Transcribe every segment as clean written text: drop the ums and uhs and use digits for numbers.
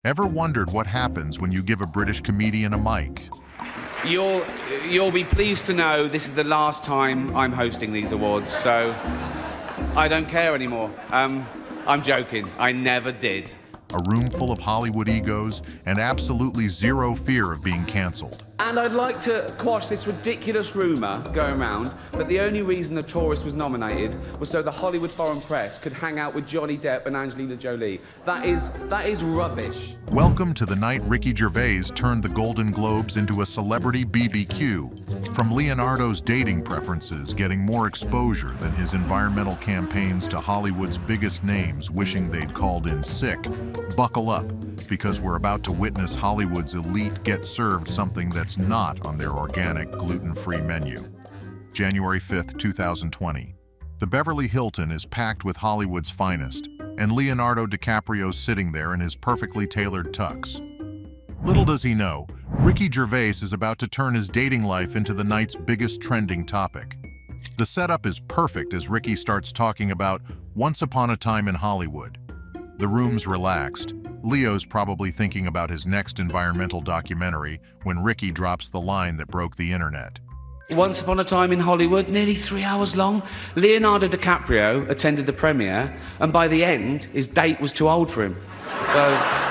Ever wondered what happens when you give a British comedian a mic? You'll be pleased to know this is the last time I'm hosting these awards, so I don't care anymore. I'm joking. I never did. A room full of Hollywood egos and absolutely zero fear of being cancelled. And I'd like to quash this ridiculous rumour going around that the only reason The Tourist was nominated was so the Hollywood foreign press could hang out with Johnny Depp and Angelina Jolie. That is rubbish. Welcome to the night Ricky Gervais turned the Golden Globes into a celebrity BBQ. From Leonardo's dating preferences getting more exposure than his environmental campaigns to Hollywood's biggest names wishing they'd called in sick, buckle up, because we're about to witness Hollywood's elite get served something that's not on their organic, gluten-free menu. January 5th, 2020. The Beverly Hilton is packed with Hollywood's finest, and Leonardo DiCaprio's sitting there in his perfectly tailored tux. Little does he know, Ricky Gervais is about to turn his dating life into the night's biggest trending topic. The setup is perfect as Ricky starts talking about Once Upon a Time in Hollywood. The room's relaxed. Leo's probably thinking about his next environmental documentary when Ricky drops the line that broke the internet. Once Upon a Time in Hollywood, nearly 3 hours long. Leonardo DiCaprio attended the premiere, and by the end, his date was too old for him. So...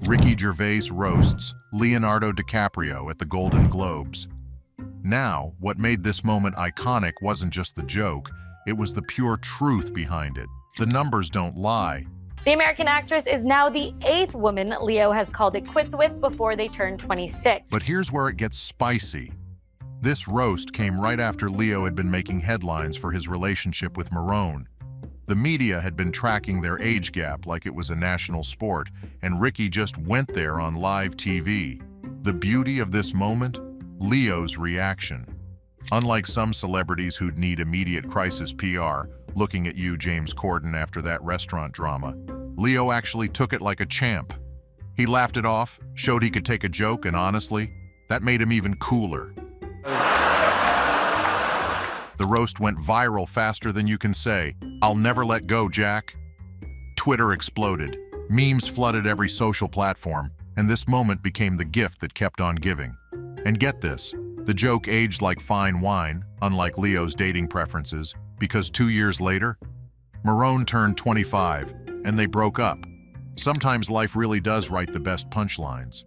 Ricky Gervais roasts Leonardo DiCaprio at the Golden Globes. Now, what made this moment iconic wasn't just the joke, it was the pure truth behind it. The numbers don't lie. The American actress is now the 8th woman Leo has called it quits with before they turned 26. But here's where it gets spicy. This roast came right after Leo had been making headlines for his relationship with Marone. The media had been tracking their age gap like it was a national sport, and Ricky just went there on live TV. The beauty of this moment? Leo's reaction. Unlike some celebrities who'd need immediate crisis PR, looking at you, James Corden, after that restaurant drama, Leo actually took it like a champ. He laughed it off, showed he could take a joke, and honestly, that made him even cooler. The roast went viral faster than you can say, "I'll never let go, Jack." Twitter exploded. Memes flooded every social platform, and this moment became the gift that kept on giving. And get this, the joke aged like fine wine, unlike Leo's dating preferences, because 2 years later, Marone turned 25, and they broke up. Sometimes life really does write the best punchlines.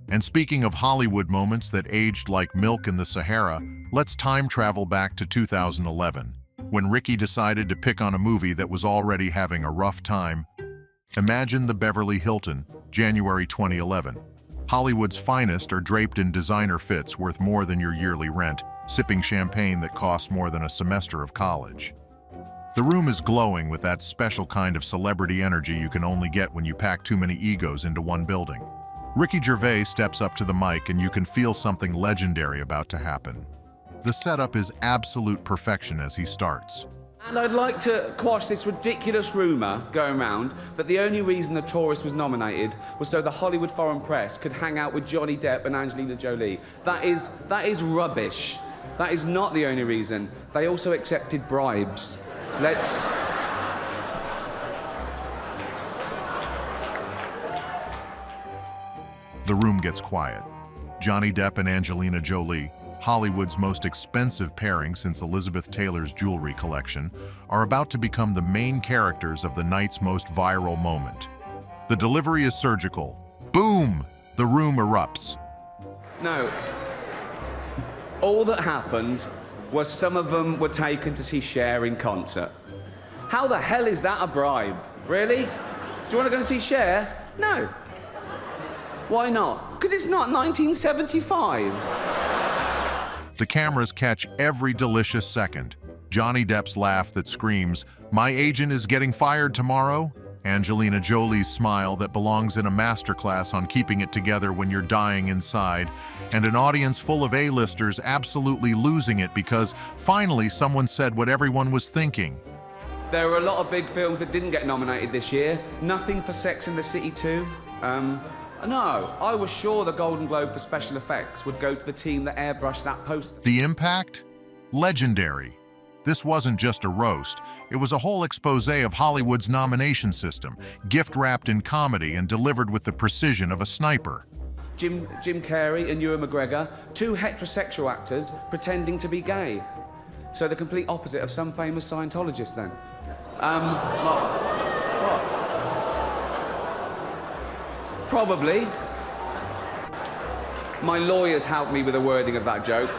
And speaking of Hollywood moments that aged like milk in the Sahara, let's time travel back to 2011, when Ricky decided to pick on a movie that was already having a rough time. Imagine the Beverly Hilton, January 2011. Hollywood's finest are draped in designer fits worth more than your yearly rent, sipping champagne that costs more than a semester of college. The room is glowing with that special kind of celebrity energy you can only get when you pack too many egos into one building. Ricky Gervais steps up to the mic and you can feel something legendary about to happen. The setup is absolute perfection as he starts. And I'd like to quash this ridiculous rumour going around that the only reason The Tourist was nominated was so the Hollywood foreign press could hang out with Johnny Depp and Angelina Jolie. That is rubbish. That is not the only reason. They also accepted bribes. Let's... The room gets quiet. Johnny Depp and Angelina Jolie, Hollywood's most expensive pairing since Elizabeth Taylor's jewelry collection, are about to become the main characters of the night's most viral moment. The delivery is surgical. Boom! The room erupts. No. All that happened was some of them were taken to see Cher in concert. How the hell is that a bribe? Really? Do you want to go and see Cher? No. Why not? Because it's not 1975. The cameras catch every delicious second. Johnny Depp's laugh that screams, "My agent is getting fired tomorrow." Angelina Jolie's smile that belongs in a masterclass on keeping it together when you're dying inside, and an audience full of A-listers absolutely losing it because finally someone said what everyone was thinking. There were a lot of big films that didn't get nominated this year. Nothing for Sex and the City 2. No, I was sure the Golden Globe for special effects would go to the team that airbrushed that poster. The impact? Legendary. This wasn't just a roast, it was a whole expose of Hollywood's nomination system, gift-wrapped in comedy and delivered with the precision of a sniper. Jim Carrey and Ewan McGregor, two heterosexual actors pretending to be gay. So the complete opposite of some famous Scientologists then. What? Probably. My lawyers helped me with the wording of that joke.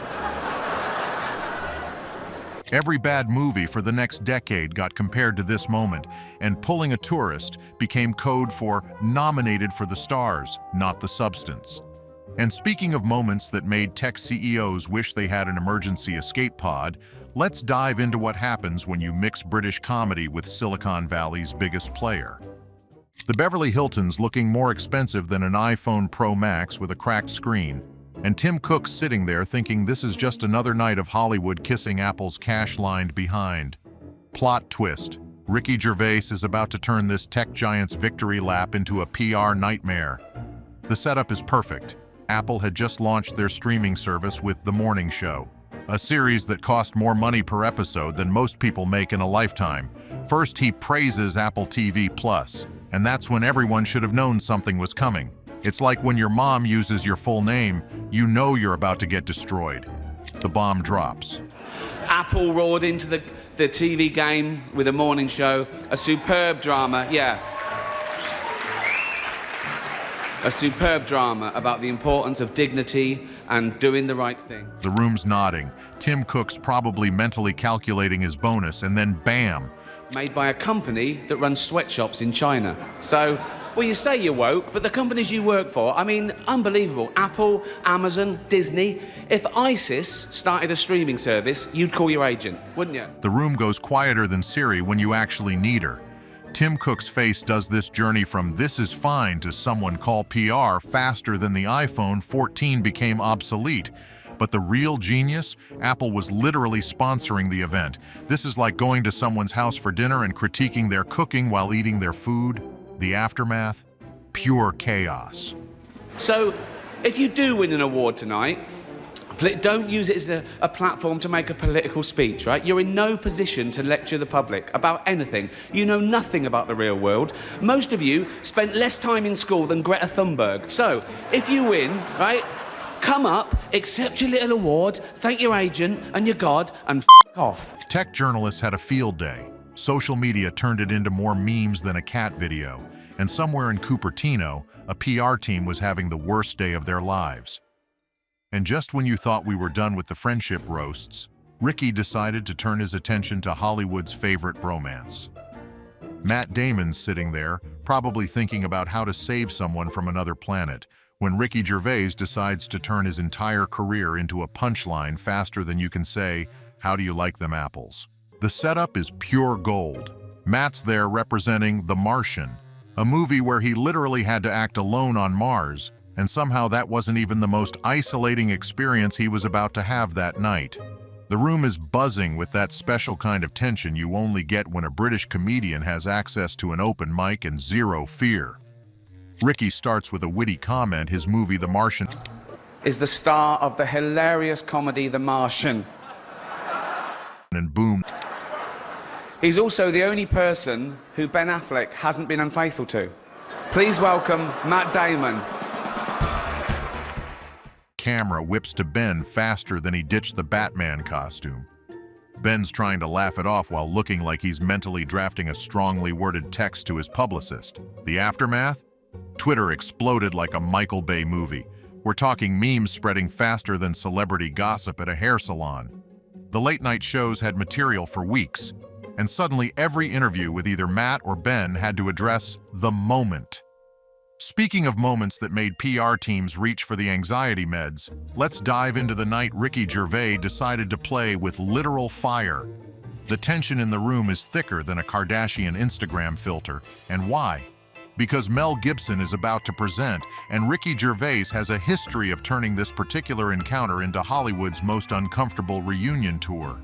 Every bad movie for the next decade got compared to this moment, and Pulling a Tourist became code for nominated for the stars, not the substance. And speaking of moments that made tech CEOs wish they had an emergency escape pod, let's dive into what happens when you mix British comedy with Silicon Valley's biggest player. The Beverly Hilton's looking more expensive than an iPhone Pro Max with a cracked screen, and Tim Cook's sitting there thinking this is just another night of Hollywood kissing Apple's cash-lined behind. Plot twist: Ricky Gervais is about to turn this tech giant's victory lap into a PR nightmare. The setup is perfect. Apple had just launched their streaming service with The Morning Show, a series that cost more money per episode than most people make in a lifetime. First, he praises Apple TV+, and that's when everyone should have known something was coming. It's like when your mom uses your full name, you know you're about to get destroyed. The bomb drops. Apple roared into the TV game with a morning show, a superb drama, yeah. A superb drama about the importance of dignity and doing the right thing. The room's nodding. Tim Cook's probably mentally calculating his bonus, and then bam! Made by a company that runs sweatshops in China. So, well, you say you're woke, but the companies you work for, I mean, unbelievable. Apple, Amazon, Disney. If ISIS started a streaming service, you'd call your agent, wouldn't you? The room goes quieter than Siri when you actually need her. Tim Cook's face does this journey from "this is fine" to "someone call PR" faster than the iPhone 14 became obsolete. But the real genius? Apple was literally sponsoring the event. This is like going to someone's house for dinner and critiquing their cooking while eating their food. The aftermath? Pure chaos. So, if you do win an award tonight, don't use it as a platform to make a political speech, right? You're in no position to lecture the public about anything. You know nothing about the real world. Most of you spent less time in school than Greta Thunberg. So, if you win, right, come up, accept your little award, thank your agent and your God, and f*** off. Tech journalists had a field day. Social media turned it into more memes than a cat video. And somewhere in Cupertino, a PR team was having the worst day of their lives. And just when you thought we were done with the friendship roasts, Ricky decided to turn his attention to Hollywood's favorite bromance. Matt Damon's sitting there, probably thinking about how to save someone from another planet, when Ricky Gervais decides to turn his entire career into a punchline faster than you can say, "How do you like them apples?" The setup is pure gold. Matt's there representing The Martian, a movie where he literally had to act alone on Mars, and somehow that wasn't even the most isolating experience he was about to have that night. The room is buzzing with that special kind of tension you only get when a British comedian has access to an open mic and zero fear. Ricky starts with a witty comment. His movie The Martian is the star of the hilarious comedy The Martian. And boom. He's also the only person who Ben Affleck hasn't been unfaithful to. Please welcome Matt Damon. Camera whips to Ben faster than he ditched the Batman costume. Ben's trying to laugh it off while looking like he's mentally drafting a strongly worded text to his publicist. The aftermath? Twitter exploded like a Michael Bay movie. We're talking memes spreading faster than celebrity gossip at a hair salon. The late-night shows had material for weeks, and suddenly every interview with either Matt or Ben had to address the moment. Speaking of moments that made PR teams reach for the anxiety meds, let's dive into the night Ricky Gervais decided to play with literal fire. The tension in the room is thicker than a Kardashian Instagram filter. And why? Because Mel Gibson is about to present, and Ricky Gervais has a history of turning this particular encounter into Hollywood's most uncomfortable reunion tour.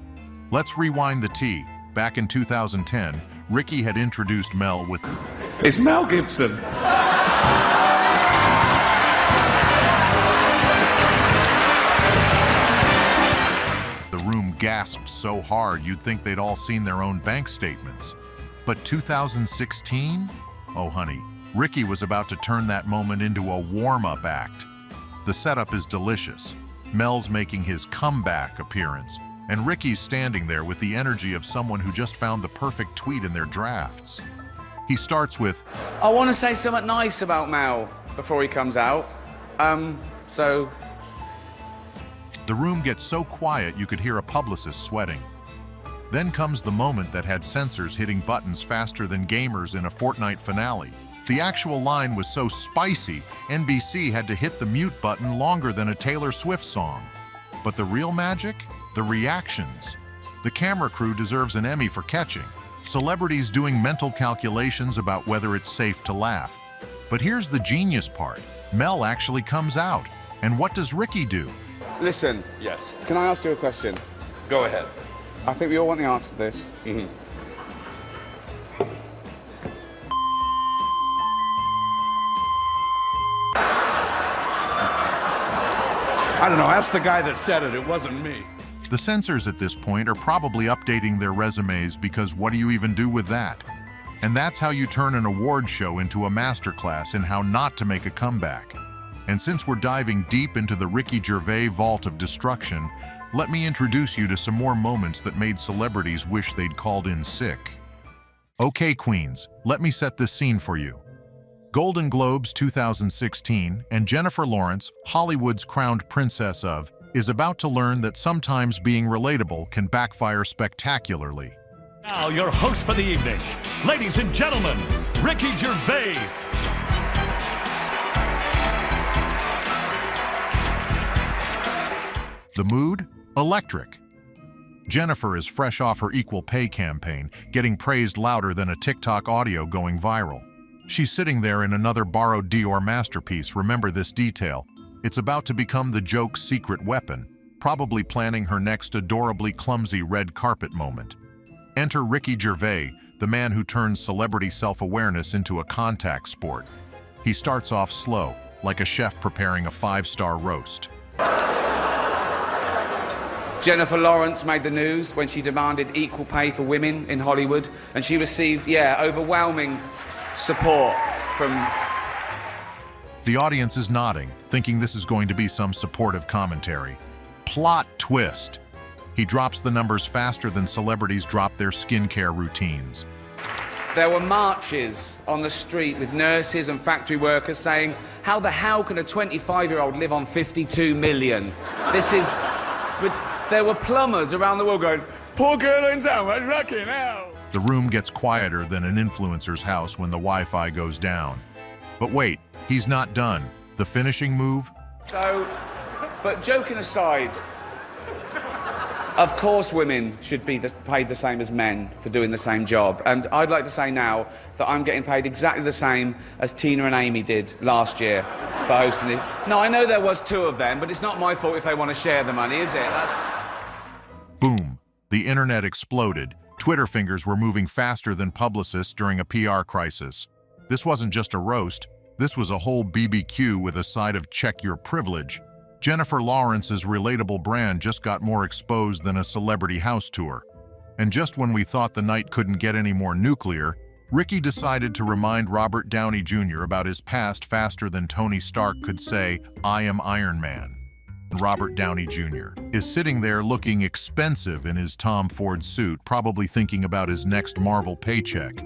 Let's rewind the tea. Back in 2010, Ricky had introduced Mel with, "It's Mel Gibson." the room gasped so hard you'd think they'd all seen their own bank statements. But 2016? Oh honey, Ricky was about to turn that moment into a warm-up act. The setup is delicious. Mel's making his comeback appearance, and Ricky's standing there with the energy of someone who just found the perfect tweet in their drafts. He starts with, I want to say something nice about Mel before he comes out. So... The room gets so quiet you could hear a publicist sweating. Then comes the moment that had censors hitting buttons faster than gamers in a Fortnite finale. The actual line was so spicy, NBC had to hit the mute button longer than a Taylor Swift song. But the real magic? The reactions. The camera crew deserves an Emmy for catching celebrities doing mental calculations about whether it's safe to laugh. But here's the genius part. Mel actually comes out. And what does Ricky do? Listen. Yes. Can I ask you a question? Go ahead. I think we all want the answer to this. I don't know, ask the guy that said it. It wasn't me. The censors at this point are probably updating their resumes because what do you even do with that? And that's how you turn an award show into a masterclass in how not to make a comeback. And since we're diving deep into the Ricky Gervais vault of destruction, let me introduce you to some more moments that made celebrities wish they'd called in sick. Okay, Queens, let me set this scene for you. Golden Globes 2016, and Jennifer Lawrence, Hollywood's crowned princess of, is about to learn that sometimes being relatable can backfire spectacularly. Now, your host for the evening, ladies and gentlemen, Ricky Gervais. The mood? Electric. Jennifer is fresh off her equal pay campaign, getting praised louder than a TikTok audio going viral. She's sitting there in another borrowed Dior masterpiece, remember this detail. It's about to become the joke's secret weapon, probably planning her next adorably clumsy red carpet moment. Enter Ricky Gervais, the man who turns celebrity self-awareness into a contact sport. He starts off slow, like a chef preparing a 5-star roast. Jennifer Lawrence made the news when she demanded equal pay for women in Hollywood, and she received, overwhelming support from... The audience is nodding, thinking this is going to be some supportive commentary. Plot twist. He drops the numbers faster than celebrities drop their skincare routines. There were marches on the street with nurses and factory workers saying, how the hell can a 25-year-old live on 52 million? This is... There were plumbers around the world going, poor girl in town, what's lucky now? The room gets quieter than an influencer's house when the Wi-Fi goes down. But wait, he's not done. The finishing move? But joking aside, of course women should be paid the same as men for doing the same job. And I'd like to say now that I'm getting paid exactly the same as Tina and Amy did last year for hosting it. No, I know there was 2 of them, but it's not my fault if they want to share the money, is it? Boom. The internet exploded. Twitter fingers were moving faster than publicists during a PR crisis. This wasn't just a roast. This was a whole BBQ with a side of check your privilege. Jennifer Lawrence's relatable brand just got more exposed than a celebrity house tour. And just when we thought the night couldn't get any more nuclear, Ricky decided to remind Robert Downey Jr. about his past faster than Tony Stark could say, I am Iron Man. Robert Downey Jr. is sitting there looking expensive in his Tom Ford suit, probably thinking about his next Marvel paycheck.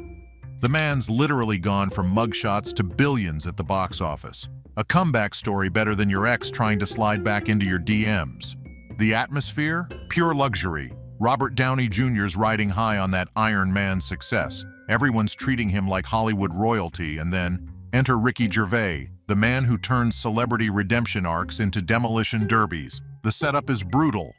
The man's literally gone from mugshots to billions at the box office. A comeback story better than your ex trying to slide back into your DMs. The atmosphere? Pure luxury. Robert Downey Jr.'s riding high on that Iron Man success. Everyone's treating him like Hollywood royalty, and then enter Ricky Gervais, the man who turns celebrity redemption arcs into demolition derbies. The setup is brutal.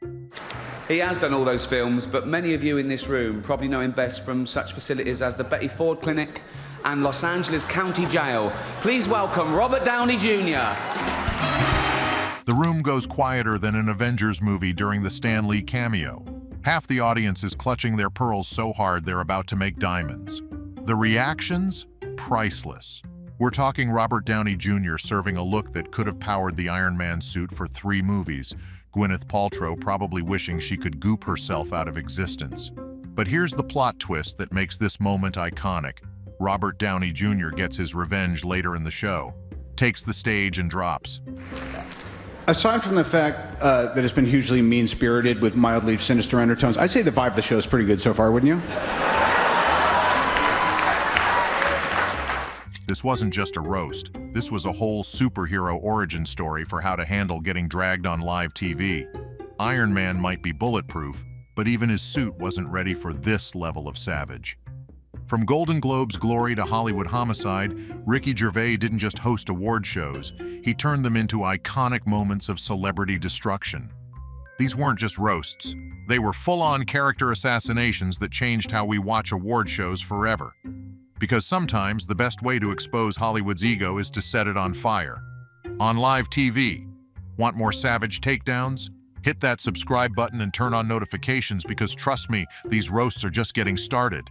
He has done all those films, but many of you in this room probably know him best from such facilities as the Betty Ford Clinic and Los Angeles County Jail. Please welcome Robert Downey Jr. The room goes quieter than an Avengers movie during the Stan Lee cameo. Half the audience is clutching their pearls so hard they're about to make diamonds. The reactions? Priceless. We're talking Robert Downey Jr. serving a look that could have powered the Iron Man suit for 3 movies, Gwyneth Paltrow probably wishing she could goop herself out of existence. But here's the plot twist that makes this moment iconic. Robert Downey Jr. gets his revenge later in the show, takes the stage and drops. Aside from the fact that it's been hugely mean-spirited with mildly sinister undertones, I'd say the vibe of the show is pretty good so far, wouldn't you? This wasn't just a roast. This was a whole superhero origin story for how to handle getting dragged on live TV. Iron Man might be bulletproof, but even his suit wasn't ready for this level of savage. From Golden Globe's glory to Hollywood homicide, Ricky Gervais didn't just host award shows, he turned them into iconic moments of celebrity destruction. These weren't just roasts. They were full-on character assassinations that changed how we watch award shows forever. Because sometimes the best way to expose Hollywood's ego is to set it on fire. On live TV. Want more savage takedowns? Hit that subscribe button and turn on notifications because trust me, these roasts are just getting started.